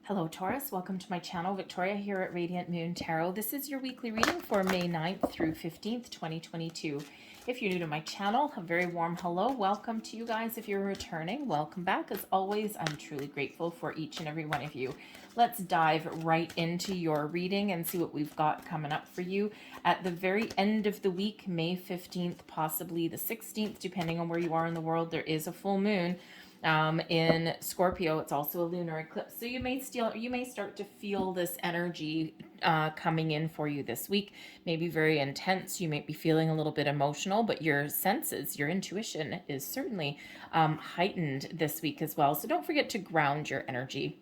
Hello Taurus, welcome to my channel. Victoria here at Radiant Moon Tarot. This is your weekly reading for May 9th through 15th, 2022. If you're new to my channel, a very warm hello. Welcome to you guys. If you're returning, welcome back. As always, I'm truly grateful for each and every one of you. Let's dive right into your reading and see what we've got coming up for you at the very end of the week, May 15th, possibly the 16th, depending on where you are in the world. There is a full moon. In Scorpio, it's also a lunar eclipse, so you may start to feel this energy coming in for you this week. Maybe very intense. You might be feeling a little bit emotional, but your senses, your intuition is certainly heightened this week as well. So don't forget to ground your energy.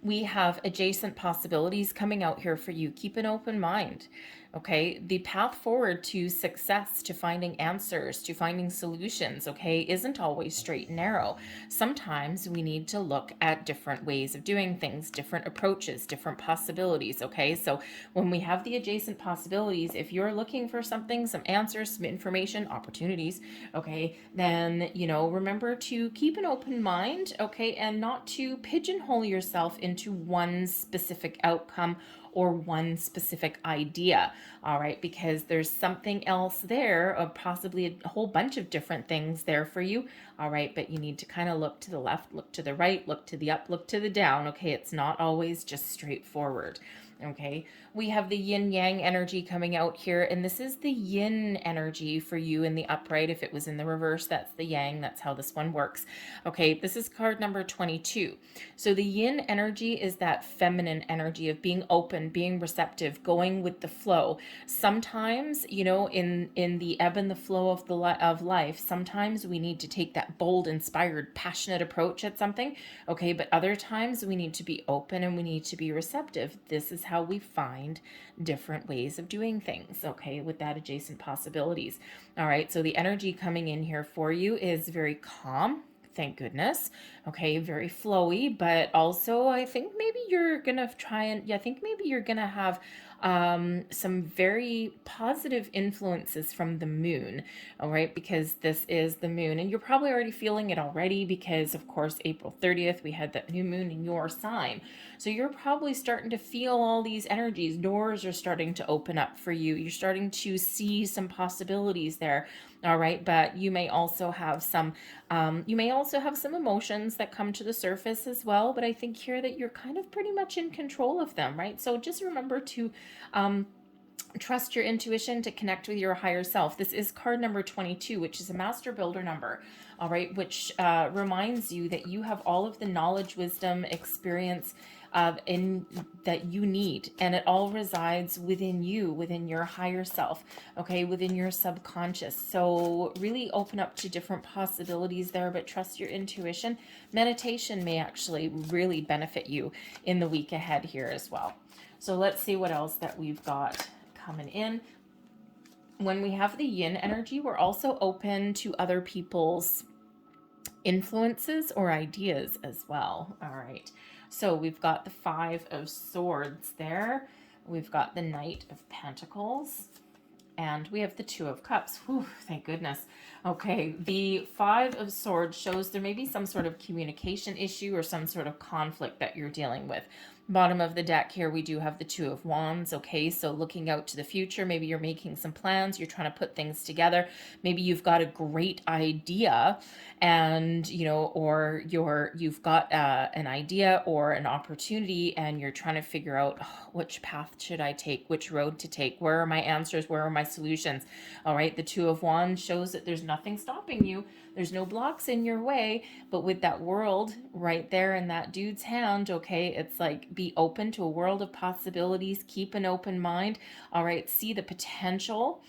We have adjacent possibilities coming out here for you. Keep an open mind. Okay, the path forward to success, to finding answers, to finding solutions, okay, isn't always straight and narrow. Sometimes we need to look at different ways of doing things, different approaches, different possibilities, okay? So when we have the adjacent possibilities, if you're looking for something, some answers, some information, opportunities, okay, then, remember to keep an open mind, okay, and not to pigeonhole yourself into one specific outcome or one specific idea, all right, because there's something else there, or possibly a whole bunch of different things there for you, all right, but you need to kind of look to the left, look to the right, look to the up, look to the down, okay? It's not always just straightforward. Okay, we have the yin yang energy coming out here, and this is the yin energy for you in the upright. If it was in the reverse, that's the yang. That's how this one works. Okay, this is card number 22. So the yin energy is that feminine energy of being open, being receptive, going with the flow. Sometimes, in the ebb and the flow of life, sometimes we need to take that bold, inspired, passionate approach at something. Okay, but other times we need to be open and we need to be receptive. This is how we find different ways of doing things, okay, with that adjacent possibilities. All right, so the energy coming in here for you is very calm. Thank goodness. Okay, very flowy, but also I think maybe you're gonna have some very positive influences from the moon, all right, because this is the moon, and you're probably already feeling it already because, of course, April 30th, we had that new moon in your sign. So you're probably starting to feel all these energies. Doors are starting to open up for you. You're starting to see some possibilities there. All right, but you may also have some emotions that come to the surface as well. But I think here that you're kind of pretty much in control of them, right? So just remember to trust your intuition, to connect with your higher self. This is card number 22, which is a master builder number, all right, which reminds you that you have all of the knowledge, wisdom, experience that you need, and it all resides within you, within your higher self, okay, within your subconscious. So really open up to different possibilities there, but trust your intuition. Meditation may actually really benefit you in the week ahead here as well. So let's see what else that we've got coming in. When we have the yin energy, we're also open to other people's influences or ideas as well. All right, so we've got the 5 of Swords there. We've got the Knight of Pentacles. And we have the 2 of Cups. Whew, thank goodness. Okay, the 5 of Swords shows there may be some sort of communication issue or some sort of conflict that you're dealing with. Bottom of the deck here, we do have the 2 of Wands. Okay, so looking out to the future, maybe you're making some plans, you're trying to put things together. Maybe you've got a great idea, and or you've got an idea or an opportunity, and you're trying to figure out which path should I take, which road to take, where are my answers, where are my solutions. All right, the 2 of Wands shows that there's nothing stopping you, there's no blocks in your way, but with that world right there in that dude's hand, okay, it's like, be open to a world of possibilities, keep an open mind, all right, see the potential,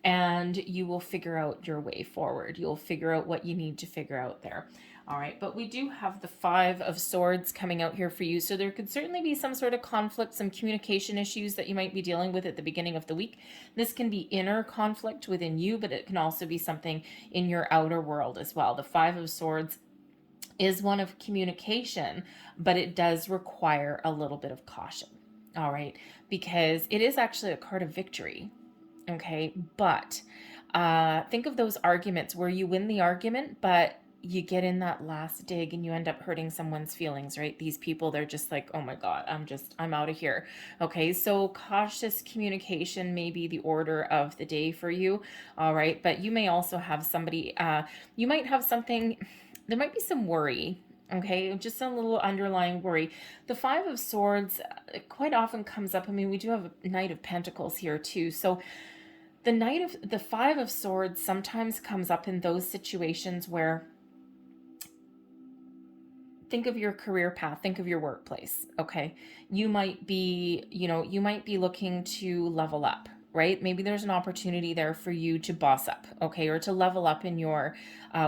and you will figure out your way forward. You'll figure out what you need to figure out there. All right, but we do have the 5 of Swords coming out here for you. So there could certainly be some sort of conflict, some communication issues that you might be dealing with at the beginning of the week. This can be inner conflict within you, but it can also be something in your outer world as well. The 5 of Swords is one of communication, but it does require a little bit of caution. All right, because it is actually a card of victory. Okay, but think of those arguments where you win the argument, but you get in that last dig and you end up hurting someone's feelings, right? These people, they're just like, oh my God, I'm out of here. Okay, so cautious communication may be the order of the day for you. All right, but you may also have somebody, you might have something, there might be some worry. Okay, just a little underlying worry. The Five of Swords quite often comes up. I mean, we do have a Knight of Pentacles here too. So the Five of Swords sometimes comes up in those situations where, think of your career path, think of your workplace. Okay, you might be, you might be looking to level up, right? Maybe there's an opportunity there for you to boss up, okay, or to level up in your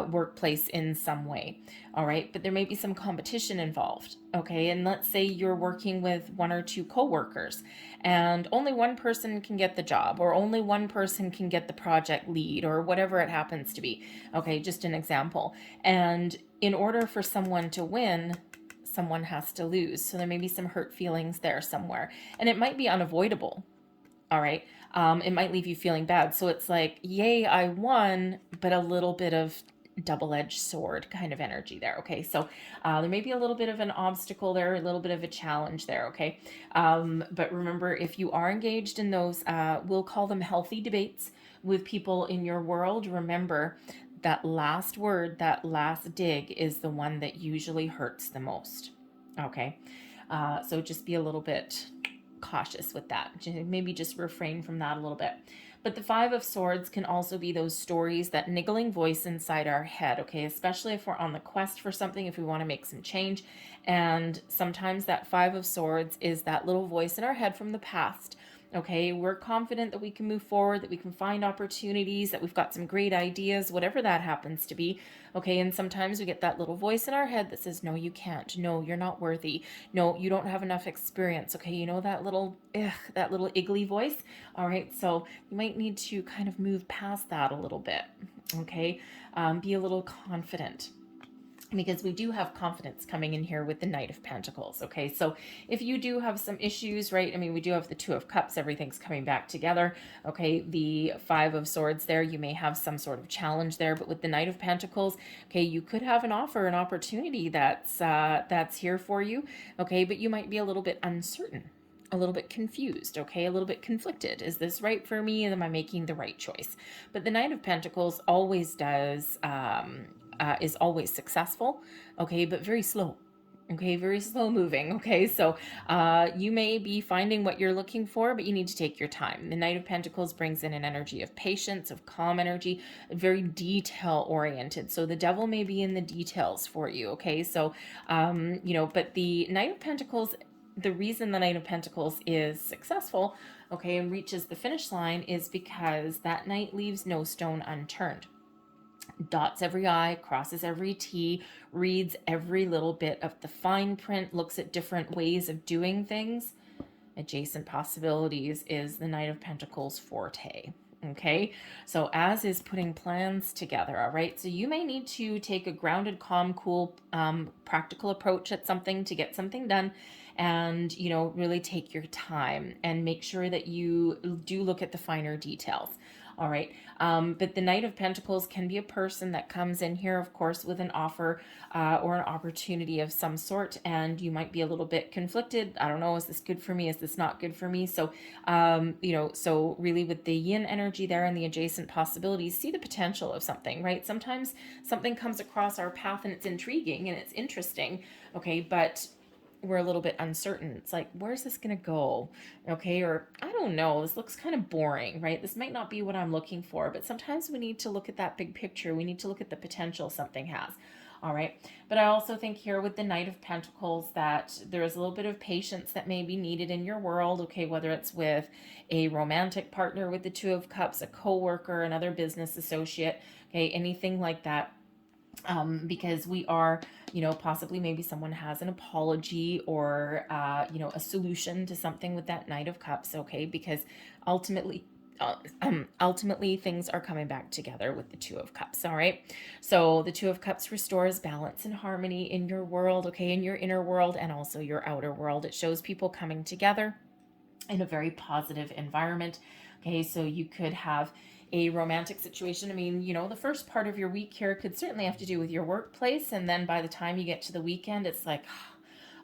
workplace in some way. All right, but there may be some competition involved, okay? And let's say you're working with one or two coworkers and only one person can get the job, or only one person can get the project lead, or whatever it happens to be. Okay, just an example. And in order for someone to win, someone has to lose. So there may be some hurt feelings there somewhere, and it might be unavoidable. All right. It might leave you feeling bad. So it's like, yay, I won, but a little bit of double-edged sword kind of energy there. Okay. So there may be a little bit of an obstacle there, a little bit of a challenge there. Okay. But remember, if you are engaged in those, we'll call them healthy debates with people in your world, remember that last word, that last dig is the one that usually hurts the most. Okay. So just be a little bit cautious with that. Maybe just refrain from that a little bit. But the Five of Swords can also be those stories, that niggling voice inside our head, okay? Especially if we're on the quest for something, if we want to make some change. And sometimes that Five of Swords is that little voice in our head from the past. Okay, we're confident that we can move forward, that we can find opportunities, that we've got some great ideas, whatever that happens to be. Okay, and sometimes we get that little voice in our head that says, no, you can't. No, you're not worthy. No, you don't have enough experience. Okay, you know that little iggly voice? All right, so you might need to kind of move past that a little bit. Okay, be a little confident, because we do have confidence coming in here with the Knight of Pentacles. Okay, so if you do have some issues, right? I mean, we do have the Two of Cups, everything's coming back together. Okay, the Five of Swords there, you may have some sort of challenge there, but with the Knight of Pentacles, okay, you could have an offer, an opportunity that's here for you. Okay, but you might be a little bit uncertain, a little bit confused, okay, a little bit conflicted. Is this right for me? Am I making the right choice? But the Knight of Pentacles always is always successful, okay, but very slow. Okay, very slow moving. Okay, so you may be finding what you're looking for, but you need to take your time. The Knight of Pentacles brings in an energy of patience, of calm energy, very detail oriented. So the devil may be in the details for you. Okay, so but the Knight of Pentacles, the reason the Knight of Pentacles is successful, okay, and reaches the finish line is because that knight leaves no stone unturned. Dots every I, crosses every T, reads every little bit of the fine print, looks at different ways of doing things. Adjacent possibilities is the Knight of Pentacles forte. Okay, so as is putting plans together. All right, so you may need to take a grounded, calm, cool, practical approach at something to get something done, and really take your time and make sure that you do look at the finer details. All right. But the Knight of Pentacles can be a person that comes in here, of course, with an offer or an opportunity of some sort, and you might be a little bit conflicted. I don't know, is this good for me? Is this not good for me? So, so really with the yin energy there and the adjacent possibilities, see the potential of something, right? Sometimes something comes across our path and it's intriguing and it's interesting, okay, but we're a little bit uncertain. It's like, where's this going to go? Okay. Or I don't know, this looks kind of boring, right? This might not be what I'm looking for, but sometimes we need to look at that big picture. We need to look at the potential something has. All right. But I also think here with the Knight of Pentacles that there is a little bit of patience that may be needed in your world. Okay. Whether it's with a romantic partner with the Two of Cups, a coworker, another business associate, okay, anything like that. Because we are, possibly maybe someone has an apology or, a solution to something with that Knight of Cups, okay? Because ultimately things are coming back together with the Two of Cups, all right? So the Two of Cups restores balance and harmony in your world, okay? In your inner world and also your outer world. It shows people coming together in a very positive environment, okay? So you could have a romantic situation. I mean, you know, the first part of your week here could certainly have to do with your workplace. And then by the time you get to the weekend, it's like,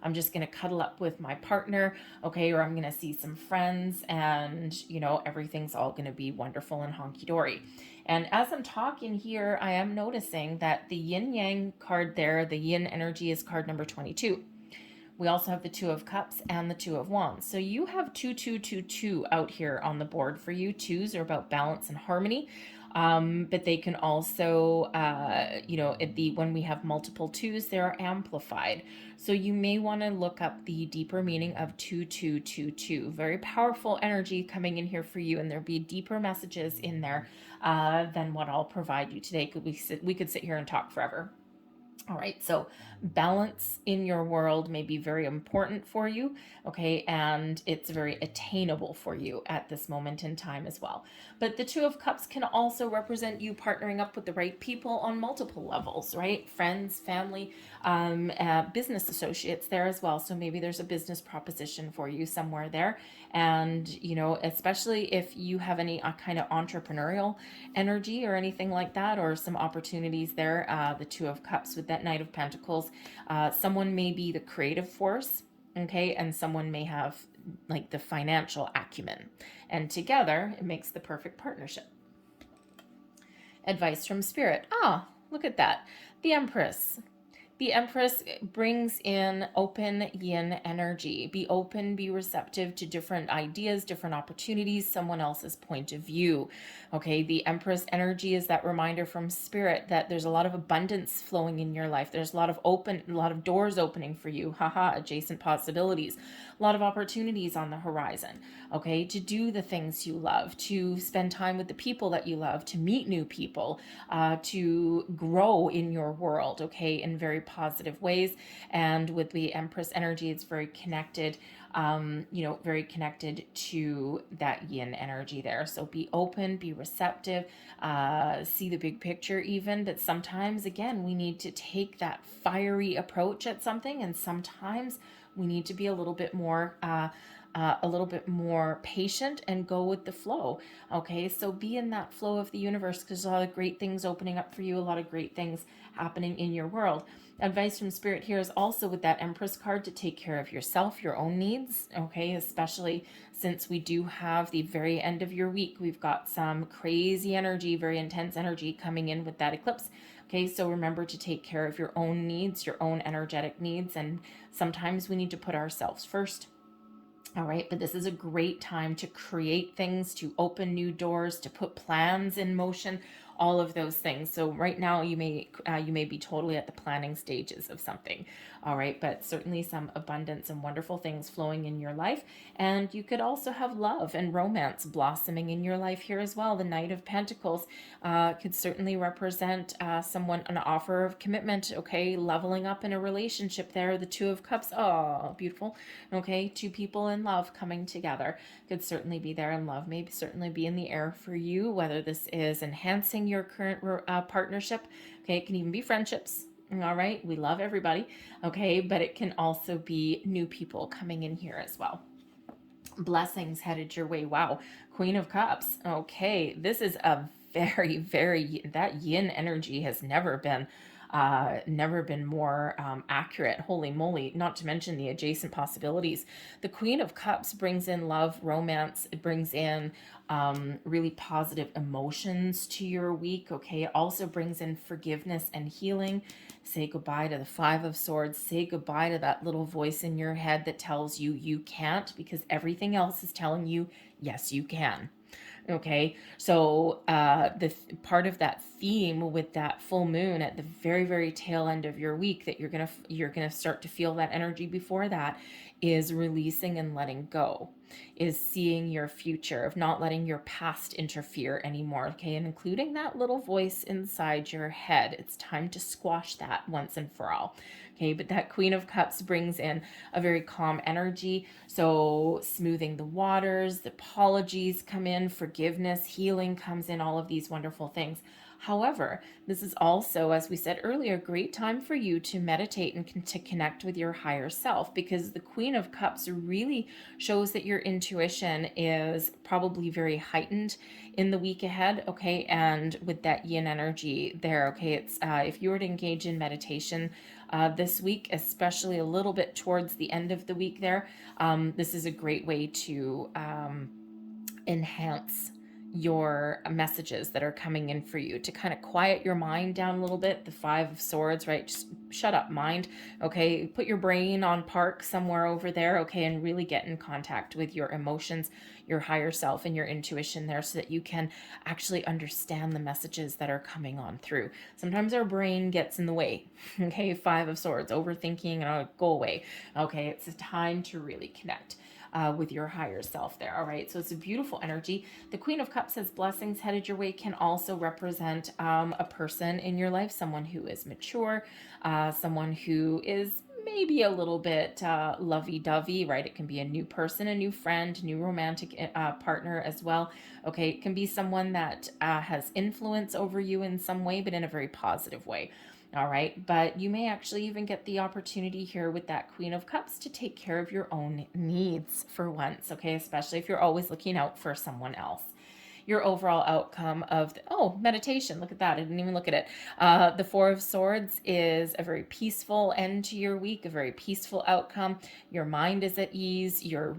I'm just going to cuddle up with my partner, okay, or I'm going to see some friends, and, you know, everything's all going to be wonderful and honky-dory. And as I'm talking here, I am noticing that the yin-yang card there, the yin energy, is card number 22. We also have the Two of Cups and the Two of Wands. So you have 2222 out here on the board for you. Twos are about balance and harmony. But they can also, you know, when we have multiple twos, they're amplified. So you may want to look up the deeper meaning of 2222. Very powerful energy coming in here for you, and there'll be deeper messages in there than what I'll provide you today. We could sit here and talk forever. All right, so balance in your world may be very important for you, okay, and it's very attainable for you at this moment in time as well. But the Two of Cups can also represent you partnering up with the right people on multiple levels, right? Friends, family, business associates there as well. So maybe there's a business proposition for you somewhere there. And, you know, especially if you have any kind of entrepreneurial energy or anything like that, or some opportunities there, the Two of Cups with that Knight of Pentacles, someone may be the creative force, okay, and someone may have like the financial acumen, and together it makes the perfect partnership. Advice from Spirit. Look at that. The Empress. The Empress brings in open yin energy. Be open, be receptive to different ideas, different opportunities, someone else's point of view. Okay, the Empress energy is that reminder from Spirit that there's a lot of abundance flowing in your life. There's a lot of doors opening for you. Adjacent possibilities. A lot of opportunities on the horizon, okay, to do the things you love, to spend time with the people that you love, to meet new people, to grow in your world, okay, in very positive ways. And with the Empress energy, it's very connected, you know, very connected to that yin energy there. So be open, be receptive, see the big picture even, but sometimes, again, we need to take that fiery approach at something, and sometimes we need to be a little bit more patient and go with the flow. Okay, so be in that flow of the universe, because a lot of great things opening up for you, a lot of great things happening in your world. Advice from Spirit here is also with that Empress card to take care of yourself, your own needs, okay, especially since we do have the very end of your week. We've got some crazy energy, very intense energy coming in with that eclipse. Okay, so remember to take care of your own needs, your own energetic needs, and sometimes we need to put ourselves first. All right, but this is a great time to create things, to open new doors, to put plans in motion, all of those things. So right now you may be totally at the planning stages of something. All right, but certainly some abundance and wonderful things flowing in your life. And you could also have love and romance blossoming in your life here as well. The Knight of Pentacles could certainly represent an offer of commitment, okay, leveling up in a relationship there. The Two of Cups, oh, beautiful. Okay, two people in love coming together could certainly be there, and love may certainly be in the air for you, whether this is enhancing your current partnership. Okay, it can even be friendships. All right, we love everybody. Okay, but it can also be new people coming in here as well. Blessings headed your way. Wow, Queen of Cups. Okay, this is a very, that yin energy has never been more accurate. Holy moly, not to mention the adjacent possibilities. The Queen of Cups brings in love, romance. It brings in really positive emotions to your week. Okay, it also brings in forgiveness and healing. Say goodbye to the Five of Swords. Say goodbye to that little voice in your head that tells you you can't, because everything else is telling you yes, you can. Okay, so the part of that theme with that full moon at the very tail end of your week that you're gonna start to feel that energy before that is releasing and letting go, is seeing your future, of not letting your past interfere anymore. Okay, and including that little voice inside your head. It's time to squash that once and for all. Okay, but that Queen of Cups brings in a very calm energy. So smoothing the waters, the apologies come in, forgiveness, healing comes in, all of these wonderful things. However, this is also, as we said earlier, a great time for you to meditate and to connect with your higher self, because the Queen of Cups really shows that you're your intuition is probably very heightened in the week ahead, okay? And with that yin energy there, okay, it's if you were to engage in meditation this week, especially a little bit towards the end of the week there, this is a great way to enhance your messages that are coming in for you, to kind of quiet your mind down a little bit. The Five of Swords, right? Just shut up, mind. Okay, put your brain on park somewhere over there, okay, and really get in contact with your emotions, your higher self, and your intuition there, so that you can actually understand the messages that are coming on through. Sometimes our brain gets in the way. Okay, Five of Swords, overthinking, go away. Okay, it's a time to really connect with your higher self there. All right, so it's a beautiful energy. The Queen of Cups has blessings headed your way, can also represent a person in your life, someone who is mature, someone who is maybe a little bit lovey-dovey, right? It can be a new person, a new friend, new romantic partner as well. Okay, it can be someone that has influence over you in some way, but in a very positive way. All right, but you may actually even get the opportunity here with that Queen of Cups to take care of your own needs for once, okay? Especially if you're always looking out for someone else. Your overall outcome of meditation, look at that, I didn't even look at it. The Four of Swords is a very peaceful end to your week, a very peaceful outcome. Your mind is at ease. You're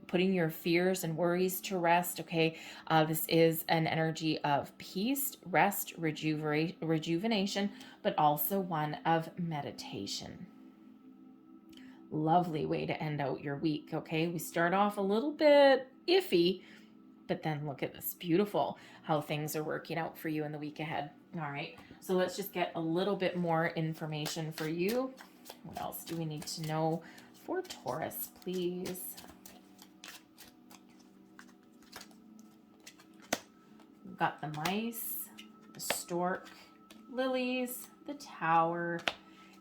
putting your fears and worries to rest, okay? This is an energy of peace, rest, rejuvenation, but also one of meditation. Lovely way to end out your week, okay? We start off a little bit iffy, but then look at this, beautiful how things are working out for you in the week ahead. All right, so let's just get a little bit more information for you. What else do we need to know for Taurus, please? We've got the mice, the stork, lilies, the tower,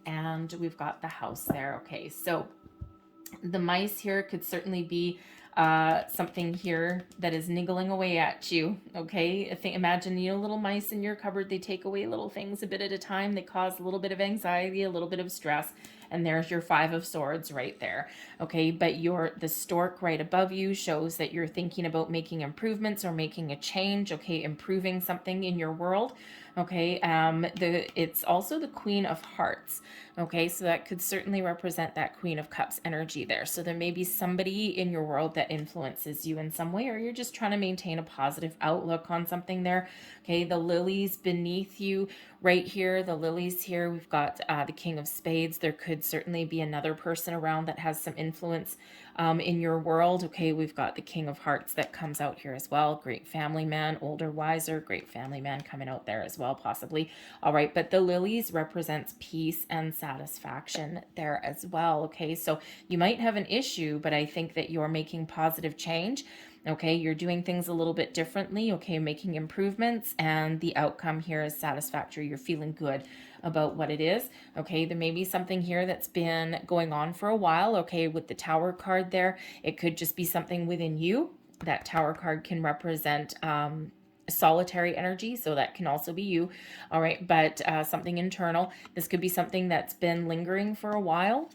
and we've got the house there. Okay, so the mice here could certainly be something here that is niggling away at you. Okay, imagine little mice in your cupboard. They take away little things a bit at a time. They cause a little bit of anxiety, a little bit of stress, and there's your Five of Swords right there. Okay, but the stork right above you shows that you're thinking about making improvements or making a change. Okay, improving something in your world. Okay, it's also the Queen of Hearts. Okay, so that could certainly represent that Queen of Cups energy there. So there may be somebody in your world that influences you in some way, or you're just trying to maintain a positive outlook on something there. Okay, the lilies beneath you right here, the lilies here, we've got the King of Spades. There could certainly be another person around that has some influence in your world. Okay, we've got the King of Hearts that comes out here as well. Great family man, older, wiser, great family man coming out there as well, possibly. All right, but the lilies represents peace and satisfaction there as well. Okay, so you might have an issue, but I think that you're making positive change. Okay, you're doing things a little bit differently, okay, making improvements, and the outcome here is satisfactory. You're feeling good about what it is. Okay, there may be something here that's been going on for a while. Okay, with the Tower card there, it could just be something within you. That Tower card can represent solitary energy, so that can also be you. All right, but something internal. This could be something that's been lingering for a while.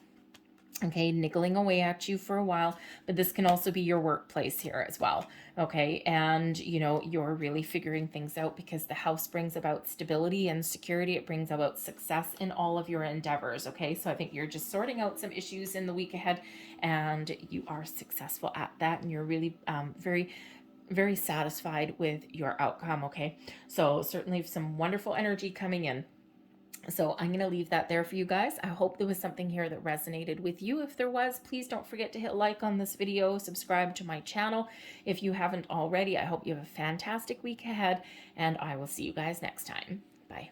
Okay, niggling away at you for a while, but this can also be your workplace here as well. Okay, and you're really figuring things out, because the house brings about stability and security. It brings about success in all of your endeavors. Okay, so I think you're just sorting out some issues in the week ahead, and you are successful at that, and you're really very satisfied with your outcome. Okay, so certainly some wonderful energy coming in. So I'm going to leave that there for you guys. I hope there was something here that resonated with you. If there was, please don't forget to hit like on this video, subscribe to my channel if you haven't already. I hope you have a fantastic week ahead, and I will see you guys next time. Bye.